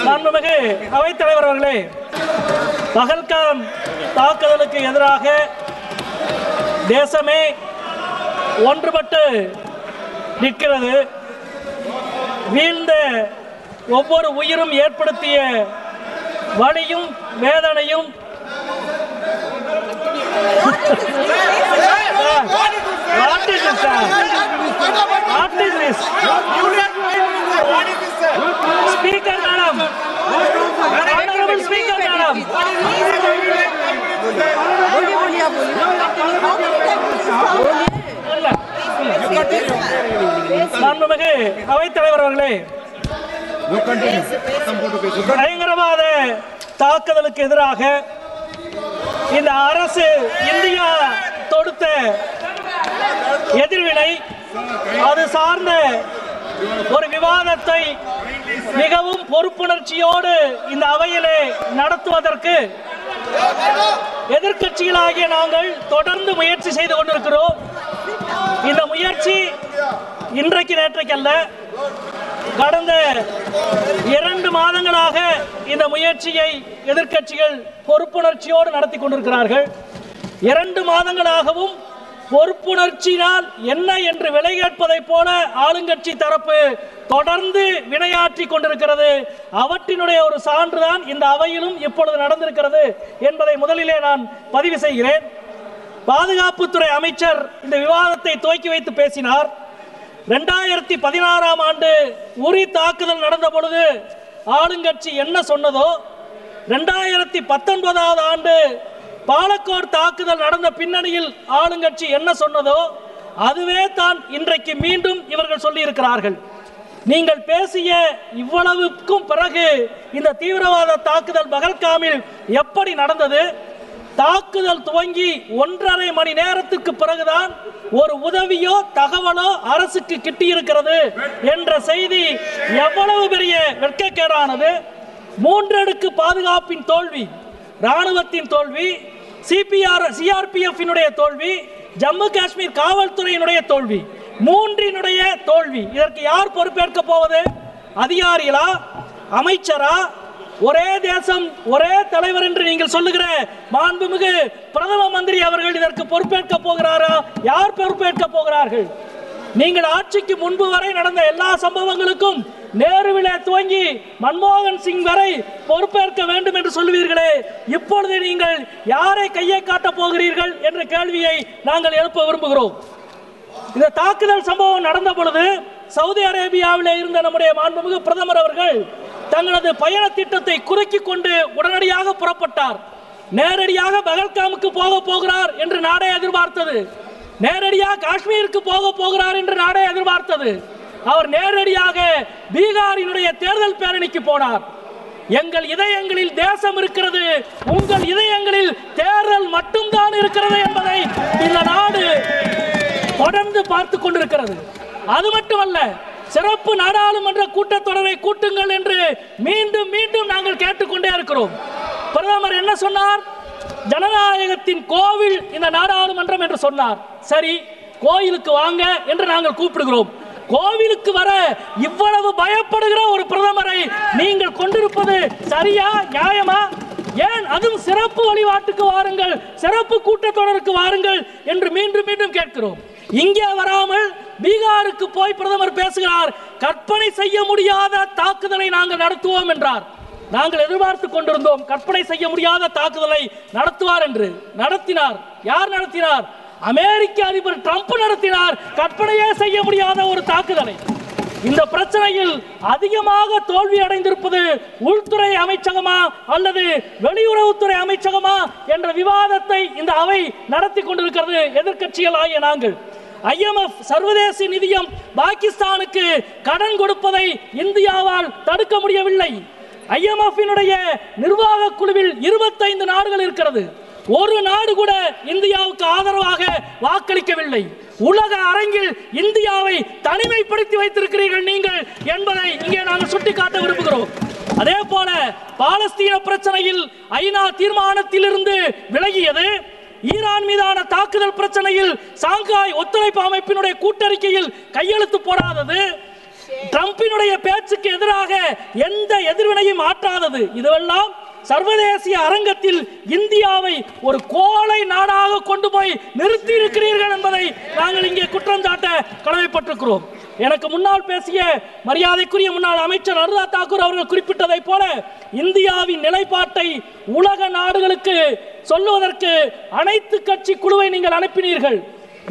மாண்புமிகு அவைத்தலைவர் அவர்களே, பகல்காம் தாக்குதலுக்கு எதிராக தேசமே ஒன்றுபட்டு நிற்கிறது. வீழ்ந்த ஒவ்வொரு உயிரும் ஏற்படுத்திய வலியும் வேதனையும் Speaker madam, honorable speaker madam, மாண்புமிகு அவைத்தலைவர் அவர்களே, பயங்கரவாத தாக்குதலுக்கு எதிராக இந்த அரசு இந்தியா தொடுத்த எதிர்வினை, அது சார்ந்த ஒரு விவாதத்தை மிகவும் பொறுப்புணர்ச்சியோடு இந்த அவையிலே நடத்துவதற்கு எதிர்க்கட்சிகளாகிய நாங்கள் தொடர்ந்து முயற்சி செய்து கொண்டிருக்கிறோம். இந்த முயற்சி இன்றைக்கு நேற்றைக்கல்ல, கடந்த 2 மாதங்களாக இந்த முயற்சியை எதிர்க்கட்சிகள் பொறுப்புணர்ச்சியோடு நடத்தி கொண்டிருக்கிறார்கள். 2 மாதங்களாகவும் பொறுப்புணர்ச்சியினால் என்ன என்று விலை கேட்பதை போல ஆளுங்கட்சி தரப்பு தொடர்ந்து வினையாற்றி கொண்டிருக்கிறது. அவற்றினுடைய ஒரு சான்றுதான் இந்த அவையிலும் இப்பொழுது நடந்திருக்கிறது என்பதை முதலிலே நான் பதிவு செய்கிறேன். பாதுகாப்புத்துறை அமைச்சர் இந்த விவாதத்தை துவக்கி வைத்து பேசினார். 2016ஆம் ஆண்டு உரி தாக்குதல் நடந்த பொழுது ஆளுங்கட்சி என்ன சொன்னதோ, 2019ஆவது ஆண்டு பாலக்கோடு தாக்குதல் நடந்த பின்னணியில் ஆளுங்கட்சி என்ன சொன்னதோ அதுவே தான் இன்றைக்கு மீண்டும் இவர்கள் சொல்லி இருக்கிறார்கள். நீங்கள் பேசிய இவ்வளவுக்கும் பிறகு இந்த தீவிரவாத தாக்குதல் பகல்காமில் எப்படி நடந்தது? தாக்குதல் துவங்கி 1.5 மணி நேரத்துக்கு பிறகுதான் ஒரு உதவியோ தகவலோ அரசுக்கு கிட்டியிருக்கிறது என்ற செய்தி எவ்வளவு பெரிய வெட்கக்கேடானது. 3 அடுக்கு பாதுகாப்பின் தோல்வி, ராணுவத்தின் தோல்வி, சிஆர்பிஎஃப் தோல்வி, ஜம்மு காஷ்மீர் காவல்துறையினுடைய தோல்வி, 3னுடைய தோல்வி. இதற்கு யார் பொறுப்பேற்க போவது? அதிகாரிகளா, அமைச்சரா? ஒரே தேசம் ஒரே தலைவர் என்று நீங்கள் சொல்லுகிற மாண்புமிகு பிரதம மந்திரி அவர்கள் இதற்கு பொறுப்பேற்க போகிறாரா? யார் பொறுப்பேற்க போகிறார்கள்? நீங்கள் ஆட்சிக்கு முன்பு வரை நடந்த எல்லா சம்பவங்களுக்கும் நேருவிலே துவங்கி மன்மோகன் சிங் வரை பொறுப்பேற்க வேண்டும் என்று சொல்வீர்களே, இப்பொழுது நீங்கள் யாரை கையை காட்டப் போகிறீர்கள் என்ற கேள்வியை நாங்கள் எழுப்ப விரும்புகிறோம். இந்த தாக்குதல் சம்பவம் நடந்த பொழுது சவுதி அரேபியாவிலே இருந்த நம்முடைய மாண்புமிகு பிரதமர் அவர்கள் தங்களது பயண திட்டத்தை குறுக்கிக் கொண்டு உடனடியாக புறப்பட்டார். நேரடியாக பகல்காமுக்கு போகிறார் என்று நாடே எதிர்பார்த்தது. நேரடியாக காஷ்மீருக்கு போகிறார் என்று நாடே எதிர்பார்த்தது. அவர் நேரடியாக பீகாரினுடைய தேர்தல் பேரணிக்கு போனார். எங்கள் இதயங்களில் தேசம் இருக்கிறது, உங்கள் இதயங்களில் தேர்தல் மட்டும்தான் இருக்கிறது என்பதை இந்த நாடு தொடர்ந்து பார்த்து கொண்டிருக்கிறது. அது மட்டுமல்ல, சிறப்பு நாடாளுமன்ற கூட்டத்தொடரை கூட்டுங்கள் என்று மீண்டும் மீண்டும் நாங்கள் கேட்டுக்கொண்டே இருக்கிறோம். பிரதமர் என்ன சொன்னார்? ஜனநாயகத்தின் கோவில் இந்த நாடாளுமன்றம் என்று சொன்னார். சரி, கோயிலுக்கு வாங்க என்று நாங்கள் கூப்பிடுகிறோம். கோவிலுக்கு வர இவ்வளவு பயப்படுகிற ஒரு பிரதமரை நீங்கள் கொண்டிருப்பது சரியா, நியாயமா? ஏன் அதுவும் சிறப்பு வழிபாட்டுக்கு வாருங்கள், சிறப்பு கூட்டத்தொடருக்கு வாருங்கள் என்று மீண்டும் மீண்டும் கேட்கிறோம். இங்கே வராமல் பீகாருக்கு போய் பிரதமர் பேசுகிறார். கற்பனை செய்ய முடியாத தாக்குதலை நாங்கள் நடத்துவோம் என்றார். நாங்கள் எதிர்பார்த்து கொண்டிருந்தோம் கற்பனை செய்ய முடியாத தாக்குதலை நடத்துவார் என்று. நடத்தினார். யார் நடத்தினார்? அமெரிக்க அதிபர் ட்ரம்ப் நடத்தினார். கற்பனையே செய்ய முடியாத ஒரு தாக்குதலை. இந்த பிரச்சனையில் அதிகமாக தோல்வி அடைந்திருப்பது உள்துறை அமைச்சகமா அல்லது வெளியுறவுத்துறை அமைச்சகமா என்ற விவாதத்தை இந்த அவை நடத்தி கொண்டிருக்கிறது. எதிர்க்கட்சிகள் ஆகிய நாங்கள் IMF சர்வதேச நிதியம் பாகிஸ்தானுக்கு கடன் கொடுப்பதை இந்தியாவால் தடுக்க முடியவில்லை. IMF நிர்வாக குழுவில் 25 நாடுகள் இருக்கிறது. ஒரு நாடு கூட இந்தியாவுக்கு ஆதரவாக வாக்களிக்கவில்லை. உலக அரங்கில் இந்தியாவை தனிமைப்படுத்தி வைத்திருக்கிறீர்கள் நீங்கள் என்பதை இங்கே நாங்கள் சுட்டிக்காட்ட விரும்புகிறோம். அதே போல பாலஸ்தீன பிரச்சனையில் ஐநா தீர்மானத்தில் இருந்து விலகியது, ஈரான் மீதான தாக்குதல் பிரச்சனையில் சாங்காய் ஒத்துழைப்பு அமைப்பினுடைய கூட்டறிக்கையில் கையெழுத்து போடாதது, ட்ரம்பினுடைய பேச்சுக்கு எதிராக எந்த எதிர்வினையும் ஆற்றாதது. இதுவெல்லாம் சர்வதேசிய அரங்கத்தில் இந்தியாவை ஒரு கோழை நாடாக கொண்டு போய் நிறுத்தி இருக்கிறீர்கள் என்பதை நாங்கள் இங்கே குற்றம் சாட்ட கடமைப்பட்டிருக்கிறோம். எனக்கு முன்னால் பேசிய மரியாதைக்குரிய முன்னாள் அமைச்சர் அனுராக் தாக்கூர் அவர்கள் குறிப்பிட்டதை போல இந்தியாவின் நிலைப்பாட்டை உலக நாடுகளுக்கு சொல்லுவதற்கு அனைத்து கட்சி குழுவை நீங்கள் அனுப்பினீர்கள்.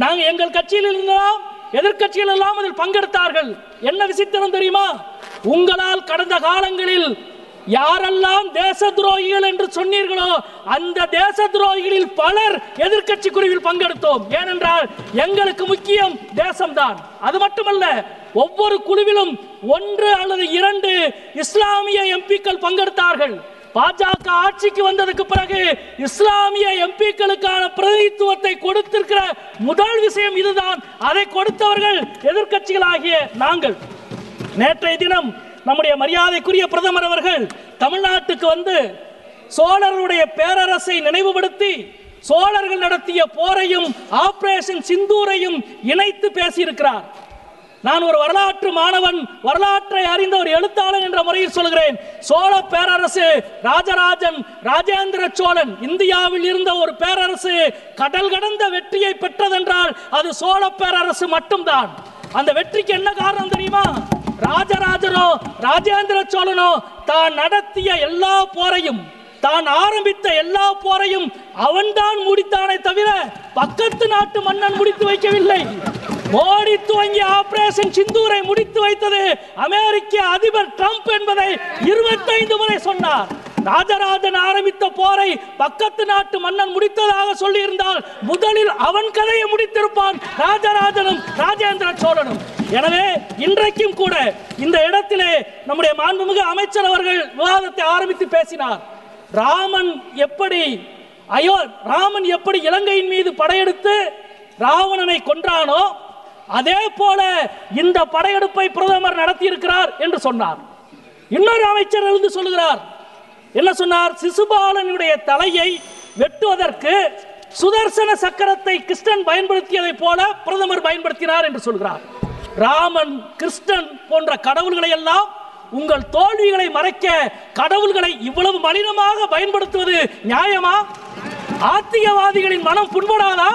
நாங்கள் எங்கள் கட்சியில் இருந்தோம், எதிர்கட்சிகள் எல்லாம் அதில் பங்கெடுத்தார்கள். என்ன விசித்திரம் தெரியுமா? உங்களால் கடந்த காலங்களில் யாரெல்லாம் தேச துரோகிகள் என்று சொன்னீர்களோ அந்த தேச துரோகிகளில் பலர் எதிர்கட்சி குழுவில் பங்கெடுத்தோம். ஏனென்றால் எங்களுக்கு முக்கியம் தேசம்தான். அது மட்டுமல்ல, ஒவ்வொரு குழுவிலும் 1 அல்லது 2 இஸ்லாமிய எம்பிக்கள் பங்கெடுத்தார்கள். பாஜக ஆட்சிக்கு வந்ததுக்கு பிறகு இஸ்லாமிய எம்பிக்களுக்கான பிரதிநிதித்துவத்தை கொடுத்திருக்கிற முதல் விஷயம் இதுதான். அதை கொடுத்தவர்கள் எதிர்கட்சிகளாகிய நாங்கள். நேற்றைய தினம் நம்முடைய மரியாதைக்குரிய பிரதமர் அவர்கள் தமிழ்நாட்டுக்கு வந்து சோழர்களுடைய பேரரசை நினைவுபடுத்தி சோழர்கள் நடத்திய போரையும் ஆபரேஷன் சிந்தூரையும் இணைத்து பேசியிருக்கிறார். நான் ஒரு வரலாற்று மாணவன், வரலாற்றை அறிந்த ஒரு எழுத்தாளர் என்ற முறையில் சொல்கிறேன். சோழ பேரரசு, ராஜராஜன், ராஜேந்திர சோழன், இந்தியாவில் இருந்த ஒரு பேரரசு கடல் கடந்த வெற்றியை பெற்றதென்றால் அது சோழ பேரரசு மட்டும்தான். அந்த வெற்றிக்கு என்ன காரணம் தெரியுமா? ராஜராஜனோ ராஜேந்திர சோழனோ தான் நடத்திய எல்லா போரையும், தான் ஆரம்பித்த எல்லா போரையும் அவன்தான் முடித்தானே தவிர பக்கத்து நாட்டு மன்னன் முடித்து வைக்கவில்லை. மோடி துவங்கிய ஆபரேஷன் சிந்தூரை முடித்து வைத்தது அமெரிக்க அதிபர் ட்ரம்ப் என்பதை 25 முறை சொன்னார். ராஜராஜன் ஆரம்பித்த போரை பக்கத்து நாட்டு மன்னன் முடித்ததாக சொல்லி இருந்தால் முதலில் அவன் கதையை முடித்திருப்பான் ராஜராஜனும் ராஜேந்திர சோழனும். எனவே இன்றைக்கும் கூட இந்த இடத்திலே நம்முடைய மாண்புமிகு அமைச்சர் அவர்கள் விவாதத்தை ஆரம்பித்து பேசினார். ராமன் எப்படி இலங்கையின் மீது படையெடுத்து ராவணனை கொன்றானோ அதே போல இந்த படையெடுப்பை பிரதமர் நடத்தி இருக்கிறார் என்று சொன்னார். இன்னொரு அமைச்சர் இருந்து சொல்லுகிறார், என்ன சொன்னார்? சிசுபாலனுடைய தலையை வெட்டுவதற்கு சுதர்சன சக்கரத்தை கிருஷ்ணன் பயன்படுத்தியதை போல பிரதமர் பயன்படுத்தினார் என்று சொல்கிறார். ராமன், கிருஷ்ணன் போன்ற கடவுள்களை எல்லாம் உங்கள் தோல்விகளை மறைக்க கடவுள்களை இவ்வளவு மலினமாக பயன்படுத்துவது நியாயமா? ஆத்திகவாதிகளின் மனம் புண்படாதா?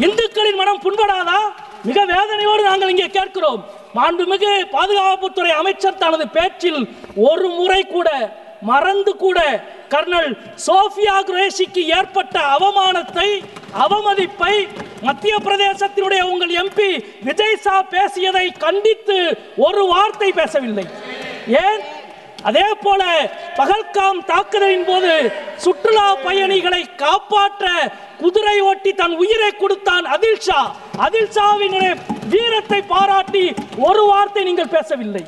இந்துக்களின் மனம் புண்படாதா? மிக வேதனையோடு நாங்கள் இங்கே கேட்கிறோம். மாண்புமிகு பாதுகாப்புத்துறை அமைச்சர் தனது பேச்சில் ஒரு முறை கூட மறந்து கூட கர்னல் சோஃபியா குரேஷிக்கு ஏற்பட்ட அவமானத்தை, அவமதிப்பை மத்திய பிரதேசத்தினுடைய உங்கள் எம்பி விஜய் ஷா பேசியதை கண்டித்து ஒரு வார்த்தை பேசவில்லை. ஏன்? அதே போல பகல்காம் தாக்குதலின் போது சுற்றுலா பயணிகளை காப்பாற்ற குதிரை ஓட்டி தன் உயிரை கொடுத்தான் அதில் ஷாவினுடைய வீரத்தை பாராட்டி ஒரு வார்த்தை நீங்கள் பேசவில்லை.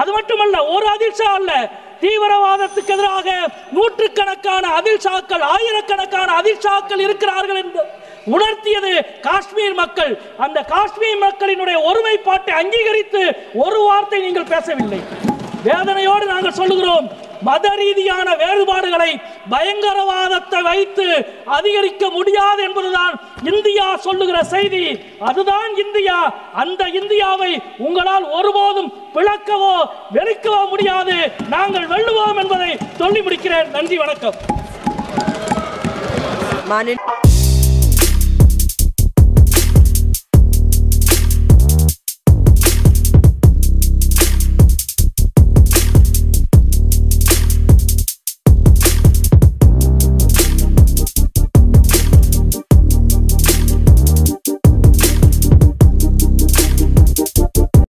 அது மட்டுமல்ல, ஒரு அதில் ஷா அல்ல, தீவிரவாதத்துக்கு எதிராக நூற்றுக்கணக்கான அதில் ஷாக்கள், ஆயிரக்கணக்கான அதில் ஷாக்கள் இருக்கிறார்கள் என்று உணர்த்தியது காஷ்மீர் மக்கள். அந்த காஷ்மீர் மக்களினுடைய ஒருமைப்பாட்டை அங்கீகரித்து ஒரு வார்த்தை நீங்கள் பேசவில்லை. வேதனையோடு நாங்கள் சொல்லுகிறோம், மத ரீதியான வேறுபாடுகளை பயங்கரவாதத்தை வைத்து அதிகரிக்க முடியாது என்பதுதான் இந்தியா சொல்லுகிற செய்தி. அதுதான் இந்தியா. அந்த இந்தியாவை உங்களால் ஒருபோதும் பிளக்கவோ வெறுக்கவோ முடியாது. நாங்கள் வெல்லுவோம் என்பதை சொல்லி முடிக்கிறேன். நன்றி, வணக்கம்.